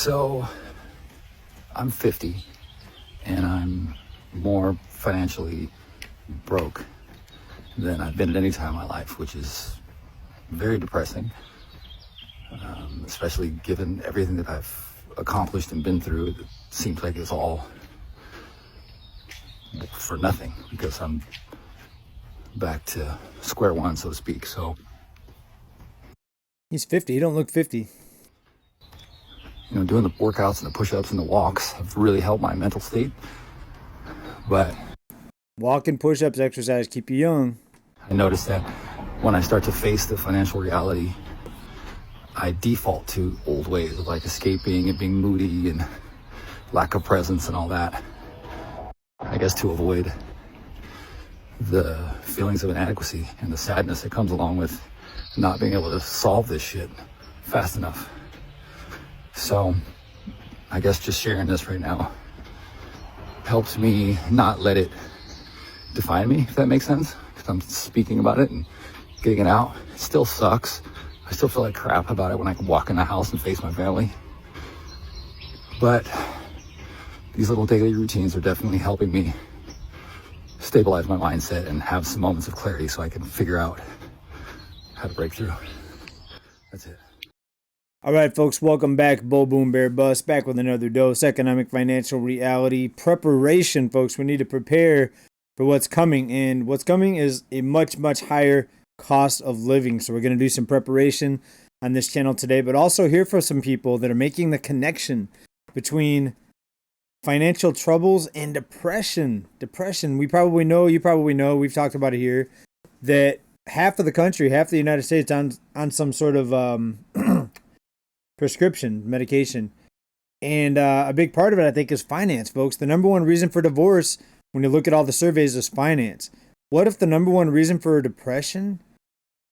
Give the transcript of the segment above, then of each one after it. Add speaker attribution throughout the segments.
Speaker 1: So I'm 50 and I'm more financially broke than I've been at any time in my life, which is very depressing, especially given everything that I've accomplished and been through. It seems like it's all for nothing because I'm back to square one, so to speak. So
Speaker 2: he's 50. He don't look 50.
Speaker 1: Doing the workouts and the push-ups and the walks have really helped my mental state. But
Speaker 2: walking, push-ups, exercise keep you young.
Speaker 1: I noticed that when I start to face the financial reality, I default to old ways of like escaping and being moody and lack of presence and all that. I guess to avoid the feelings of inadequacy and the sadness that comes along with not being able to solve this shit fast enough. So I guess just sharing this right now helps me not let it define me, if that makes sense. Because I'm speaking about it and getting it out. It still sucks. I still feel like crap about it when I can walk in the house and face my family. But these little daily routines are definitely helping me stabilize my mindset and have some moments of clarity so I can figure out how to break through. That's it.
Speaker 2: All right, folks, welcome back. Bull Boom Bear Bust, back with another dose. Economic financial reality. Preparation, folks. We need to prepare for what's coming. And what's coming is a much, much higher cost of living. So we're going to do some preparation on this channel today, but also hear from some people that are making the connection between financial troubles and depression. Depression, we probably know, you probably know, we've talked about it here, that half of the country, half the United States on some sort of prescription medication. And a big part of it, I think, is finance, folks. The number one reason for divorce, when you look at all the surveys, is finance. What if the number one reason for depression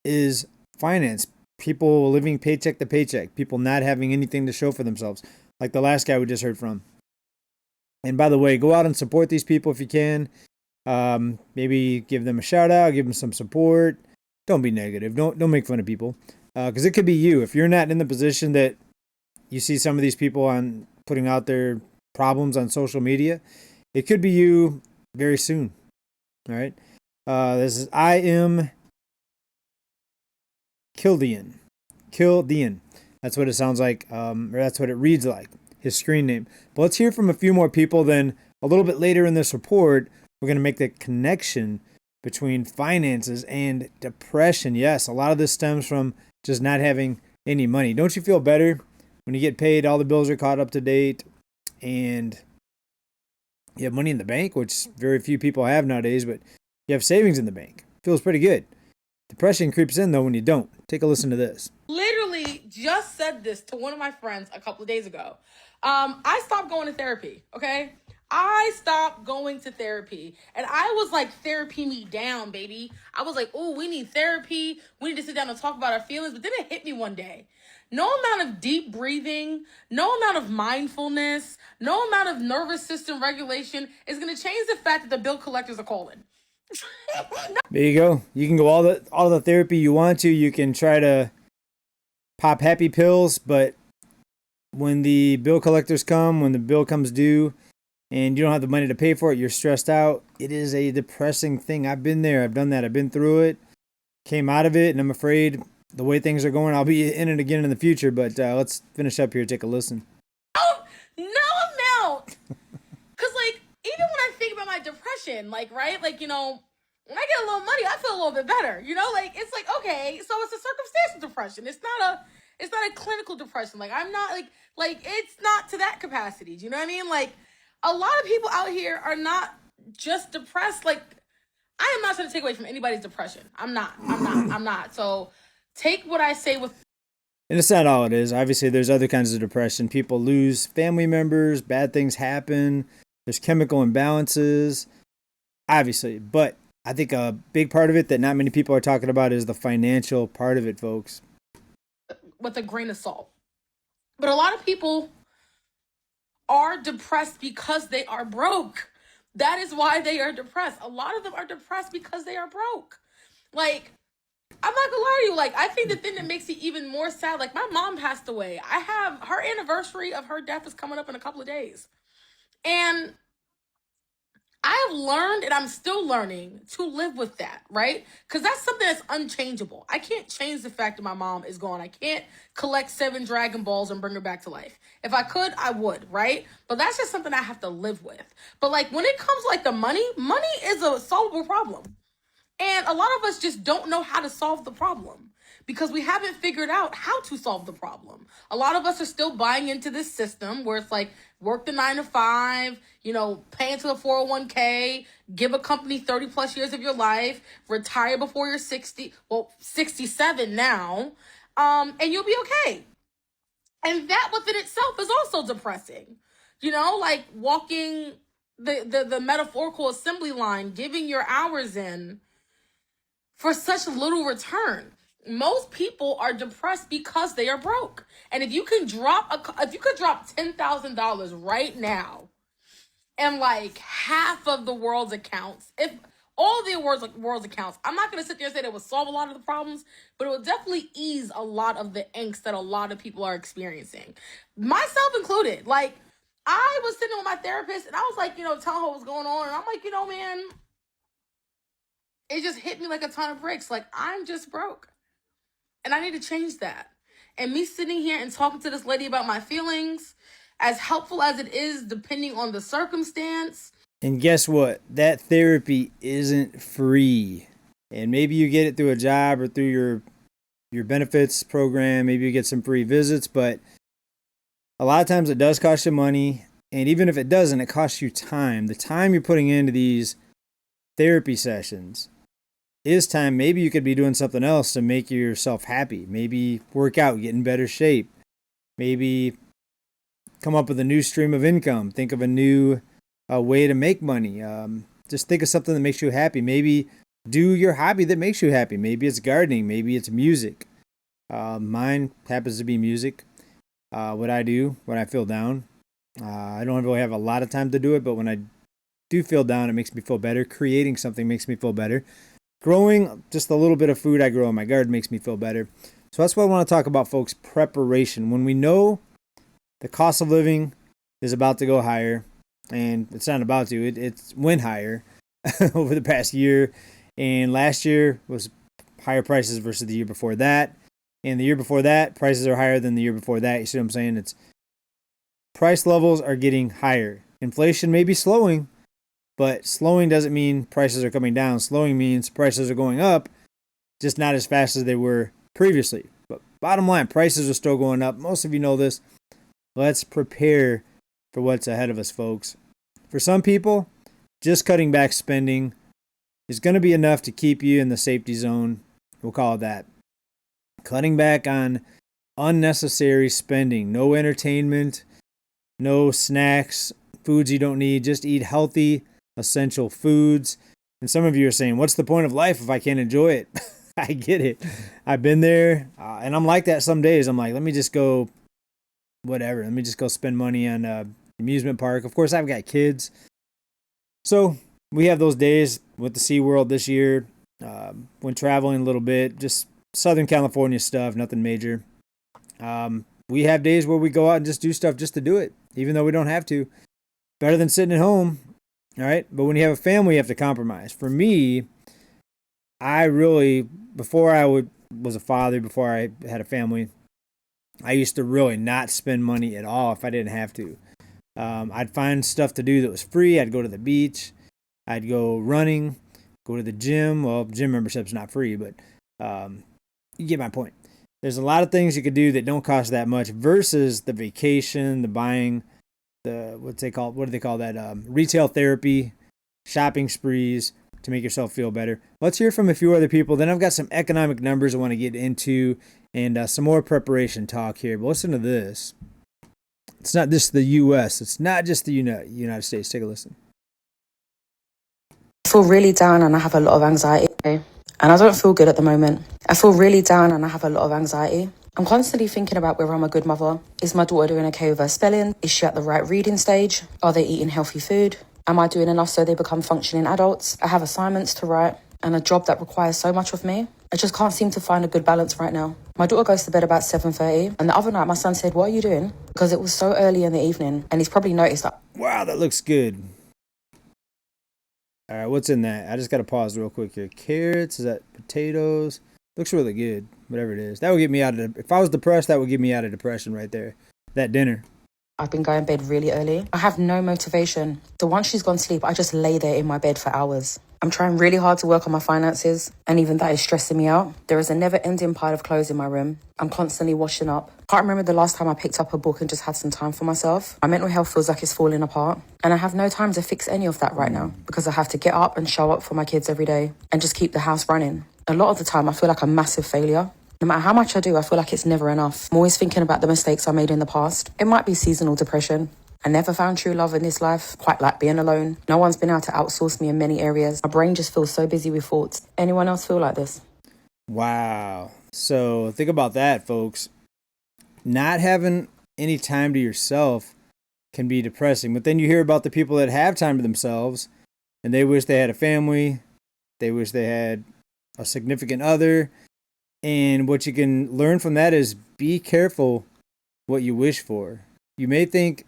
Speaker 2: is finance? People living paycheck to paycheck, people not having anything to show for themselves, like the last guy we just heard from. And by the way, go out and support these people if you can. Maybe give them a shout out, give them some support. Don't be negative. Don't make fun of people. Because it could be you. If you're not in the position that you see some of these people on putting out their problems on social media, it could be you very soon. All right. This is I am Kildian. That's what it sounds like, or that's what it reads like, his screen name. But let's hear from a few more people. Then a little bit later in this report, we're going to make the connection between finances and depression. Yes, a lot of this stems from just not having any money. Don't you feel better when you get paid, all the bills are caught up to date, and you have money in the bank, which very few people have nowadays, but you have savings in the bank? Feels pretty good. Depression creeps in, though, when you don't. Take a listen to this.
Speaker 3: Literally just said this to one of my friends a couple of days ago. I stopped going to therapy, okay? I stopped going to therapy, and I was like, therapy me down, baby. I was like, oh, we need therapy. We need to sit down and talk about our feelings. But then it hit me one day. No amount of deep breathing, no amount of mindfulness, no amount of nervous system regulation is going to change the fact that the bill collectors are calling.
Speaker 2: There you go. You can go all the therapy you want to. You can try to pop happy pills, but when the bill collectors come, when the bill comes due, and you don't have the money to pay for it, you're stressed out. It is a depressing thing. I've been there. I've done that. I've been through it, came out of it, and I'm afraid the way things are going, I'll be in it again in the future. But let's finish up here. Take a listen.
Speaker 3: Oh, no amount. Because, like, even when I think about my depression, like, right? Like, when I get a little money, I feel a little bit better. Like, it's like, okay, so it's a circumstantial depression. It's not a clinical depression. Like, I'm not, like, it's not to that capacity. Do you know what I mean? Like, a lot of people out here are not just depressed. Like, I am not trying to take away from anybody's depression. I'm not. So take what I say with.
Speaker 2: And it's not all it is. Obviously, there's other kinds of depression. People lose family members, bad things happen. There's chemical imbalances, obviously. But I think a big part of it that not many people are talking about is the financial part of it, folks.
Speaker 3: With a grain of salt. But a lot of people are depressed because they are broke. That is why they are depressed. A lot of them are depressed because they are broke. Like, I'm not gonna lie to you. Like, I think the thing that makes it even more sad, like, my mom passed away. I have her anniversary of her death is coming up in a couple of days. And I have learned, and I'm still learning, to live with that, right? Because that's something that's unchangeable. I can't change the fact that my mom is gone. I can't collect 7 Dragon Balls and bring her back to life. If I could, I would, right? But that's just something I have to live with. But like, when it comes like the money is a solvable problem. And a lot of us just don't know how to solve the problem because we haven't figured out how to solve the problem. A lot of us are still buying into this system where it's like, work the 9 to 5, pay into the 401k, give a company 30 plus years of your life, retire before you're 67 now, and you'll be okay. And that within itself is also depressing. Like walking the metaphorical assembly line, giving your hours in for such little return. Most people are depressed because they are broke. And if you could drop $10,000 right now and like half of the world's accounts, if all the world's accounts, I'm not going to sit there and say that would solve a lot of the problems, but it will definitely ease a lot of the angst that a lot of people are experiencing, myself included. Like, I was sitting with my therapist and I was like, telling her what was going on. And I'm like, man, it just hit me like a ton of bricks. Like, I'm just broke. And I need to change that. And me sitting here and talking to this lady about my feelings, as helpful as it is, depending on the circumstance.
Speaker 2: And guess what? That therapy isn't free. And maybe you get it through a job or through your benefits program. Maybe you get some free visits, but a lot of times it does cost you money. And even if it doesn't, it costs you time. The time you're putting into these therapy sessions is time. Maybe you could be doing something else to make yourself happy. Maybe work out, get in better shape. Maybe come up with a new stream of income. Think of a new way to make money. Just think of something that makes you happy. Maybe do your hobby that makes you happy. Maybe it's gardening. Maybe it's music. Mine happens to be music. What I do when I feel down. I don't really have a lot of time to do it, but when I do feel down, it makes me feel better. Creating something makes me feel better. Growing just a little bit of food I grow in my garden makes me feel better. So that's what I want to talk about, folks. Preparation. When we know the cost of living is about to go higher, and it's not about to, it's went higher over the past year. And last year was higher prices versus the year before that. And the year before that, prices are higher than the year before that. You see what I'm saying? It's price levels are getting higher. Inflation may be slowing, but slowing doesn't mean prices are coming down. Slowing means prices are going up, just not as fast as they were previously. But bottom line, prices are still going up. Most of you know this. Let's prepare for what's ahead of us, folks. For some people, just cutting back spending is going to be enough to keep you in the safety zone. We'll call it that. Cutting back on unnecessary spending. No entertainment, no snacks, foods you don't need. Just eat healthy, essential foods. And some of you are saying, what's the point of life if I can't enjoy it? I get it. I've been there. And I'm like that some days. I'm like, let me just go, whatever. Let me just go spend money on amusement park. Of course, I've got kids. So we have those days with the SeaWorld this year. When traveling a little bit, just Southern California stuff, nothing major. We have days where we go out and just do stuff just to do it, even though we don't have to. Better than sitting at home. All right. But when you have a family, you have to compromise. For me, I really, before I was a father, before I had a family, I used to really not spend money at all if I didn't have to. I'd find stuff to do that was free. I'd go to the beach. I'd go running, go to the gym. Well, gym membership's not free, but you get my point. There's a lot of things you could do that don't cost that much versus the vacation, the buying, what do they call that? Retail therapy, shopping sprees to make yourself feel better. Let's hear from a few other people. Then I've got some economic numbers I want to get into and some more preparation talk here. But listen to this. It's not just the U.S. It's not just the United States. Take a listen.
Speaker 4: I feel really down and I have a lot of anxiety. And I don't feel good at the moment. I feel really down and I have a lot of anxiety. I'm constantly thinking about whether I'm a good mother. Is my daughter doing okay with her spelling? Is she at the right reading stage? Are they eating healthy food? Am I doing enough so they become functioning adults? I have assignments to write and a job that requires so much of me. I just can't seem to find a good balance right now. My daughter goes to bed about 7:30, and the other night my son said, "What are you doing?" Because it was so early in the evening, and he's probably noticed that.
Speaker 2: Wow, that looks good. All right, what's in that? I just got to pause real quick here. Carrots, is that potatoes? Looks really good, whatever it is. That would get me out of, if I was depressed, that would get me out of depression right there. That dinner.
Speaker 4: I've been going to bed really early. I have no motivation. So once she's gone to sleep, I just lay there in my bed for hours. I'm trying really hard to work on my finances, and even that is stressing me out. There is a never-ending pile of clothes in my room. I'm constantly washing up. Can't remember the last time I picked up a book and just had some time for myself. My mental health feels like it's falling apart, and I have no time to fix any of that right now because I have to get up and show up for my kids every day and just keep the house running. A lot of the time, I feel like a massive failure. No matter how much I do, I feel like it's never enough. I'm always thinking about the mistakes I made in the past. It might be seasonal depression. I never found true love in this life, quite like being alone. No one's been able to outsource me in many areas. My brain just feels so busy with thoughts. Anyone else feel like this?
Speaker 2: Wow. So think about that, folks. Not having any time to yourself can be depressing. But then you hear about the people that have time to themselves and they wish they had a family. They wish they had a significant other. And what you can learn from that is be careful what you wish for. You may think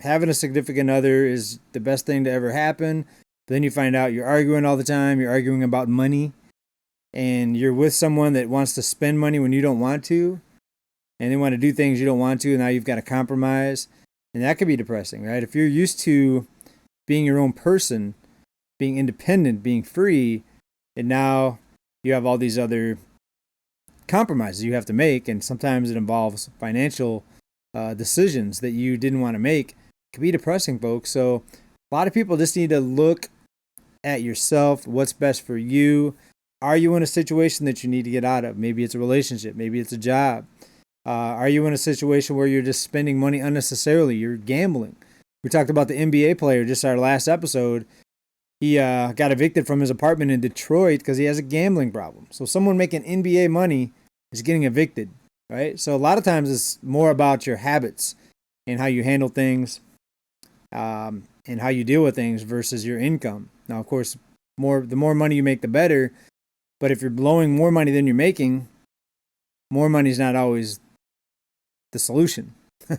Speaker 2: having a significant other is the best thing to ever happen. But then you find out you're arguing all the time. You're arguing about money. And you're with someone that wants to spend money when you don't want to. And they want to do things you don't want to. And now you've got to compromise. And that could be depressing, right? If you're used to being your own person, being independent, being free, and now you have all these other compromises you have to make, and sometimes it involves financial decisions that you didn't want to make. It can be depressing, folks. So a lot of people just need to look at yourself, what's best for you. Are you in a situation that you need to get out of? Maybe it's a relationship, maybe it's a job. Are you in a situation where you're just spending money unnecessarily? You're gambling. We talked about the NBA player just our last episode. He got evicted from his apartment in Detroit because he has a gambling problem. So someone making NBA money is getting evicted, right? So a lot of times it's more about your habits and how you handle things and how you deal with things versus your income. Now, of course, the more money you make, the better. But if you're blowing more money than you're making, more money is not always the solution. All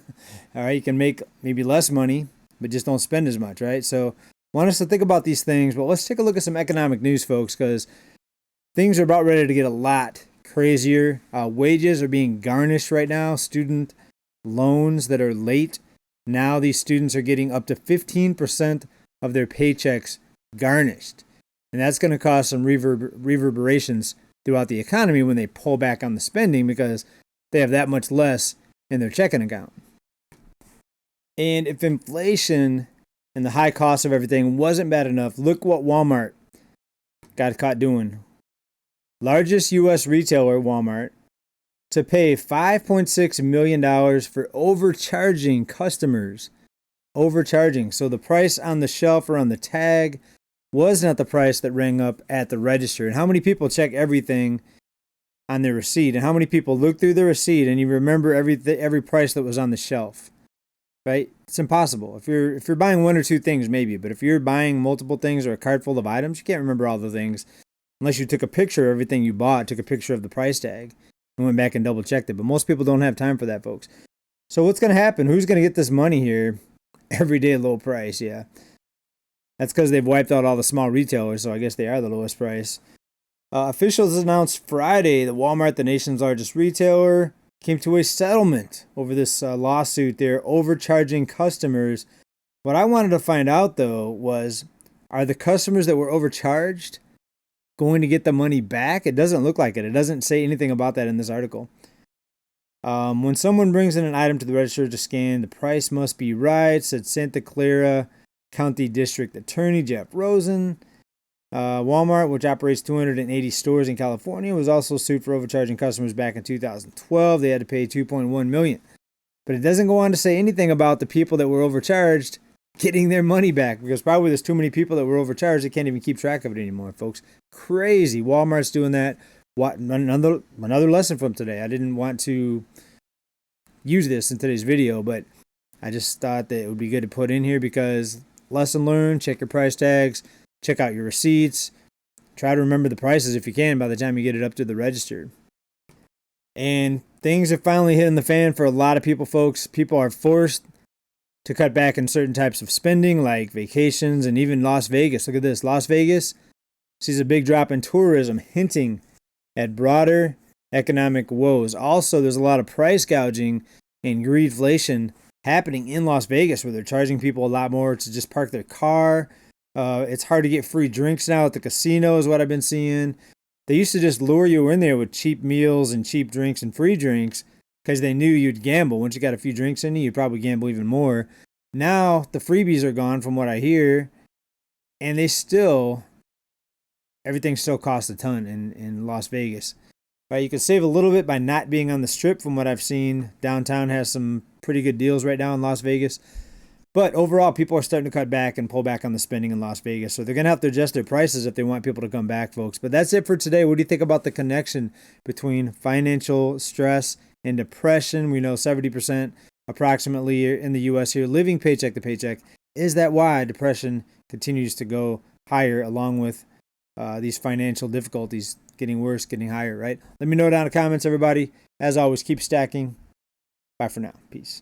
Speaker 2: right, you can make maybe less money, but just don't spend as much, right? So want us to think about these things, but let's take a look at some economic news, folks, because things are about ready to get a lot crazier. Wages are being garnished right now. Student loans that are late. Now these students are getting up to 15% of their paychecks garnished. And that's going to cause some reverberations throughout the economy when they pull back on the spending because they have that much less in their checking account. And if inflation and the high cost of everything wasn't bad enough, look what Wal-Mart got caught doing. Largest U.S. retailer, Wal-Mart, to pay $5.6 million for overcharging customers. Overcharging. So the price on the shelf or on the tag was not the price that rang up at the register. And how many people check everything on their receipt? And how many people look through the receipt and you remember every price that was on the shelf? Right? It's impossible. If you're buying one or two things, maybe. But if you're buying multiple things or a cart full of items, you can't remember all the things unless you took a picture of everything you bought, took a picture of the price tag, and went back and double checked it. But most people don't have time for that, folks. So what's going to happen? Who's going to get this money here? Everyday low price, yeah. That's because they've wiped out all the small retailers, so I guess they are the lowest price. Officials announced Friday that Walmart, the nation's largest retailer, came to a settlement over this lawsuit. They're overcharging customers. What I wanted to find out, though, was are the customers that were overcharged going to get the money back? It doesn't look like it. It doesn't say anything about that in this article. When someone brings in an item to the register to scan, the price must be right, said Santa Clara County District Attorney Jeff Rosen. Walmart, which operates 280 stores in California, was also sued for overcharging customers back in 2012. They had to pay $2.1 million. But it doesn't go on to say anything about the people that were overcharged getting their money back, because probably there's too many people that were overcharged. They can't even keep track of it anymore, folks. Crazy. Walmart's doing that. What another lesson from today. I didn't want to use this in today's video, but I just thought that it would be good to put in here because lesson learned, check your price tags, check out your receipts. try to remember the prices if you can by the time you get it up to the register. And things are finally hitting the fan for a lot of people, folks. People are forced to cut back on certain types of spending, like vacations and even Las Vegas. Look at this. Las Vegas sees a big drop in tourism, hinting at broader economic woes. Also, there's a lot of price gouging and greedflation happening in Las Vegas, where they're charging people a lot more to just park their car. It's hard to get free drinks now at the casino, is what I've been seeing. They used to just lure you in there with cheap meals and cheap drinks and free drinks because they knew you'd gamble. Once you got a few drinks in you, you'd probably gamble even more. Now the freebies are gone from what I hear, and everything still costs a ton in Las Vegas. Right, you can save a little bit by not being on the strip from what I've seen. Downtown has some pretty good deals right now in Las Vegas. But overall, people are starting to cut back and pull back on the spending in Las Vegas. So they're going to have to adjust their prices if they want people to come back, folks. But that's it for today. What do you think about the connection between financial stress and depression? We know 70% approximately in the U.S. here living paycheck to paycheck. Is that why depression continues to go higher along with these financial difficulties getting worse, getting higher, right? Let me know down in the comments, everybody. As always, keep stacking. Bye for now. Peace.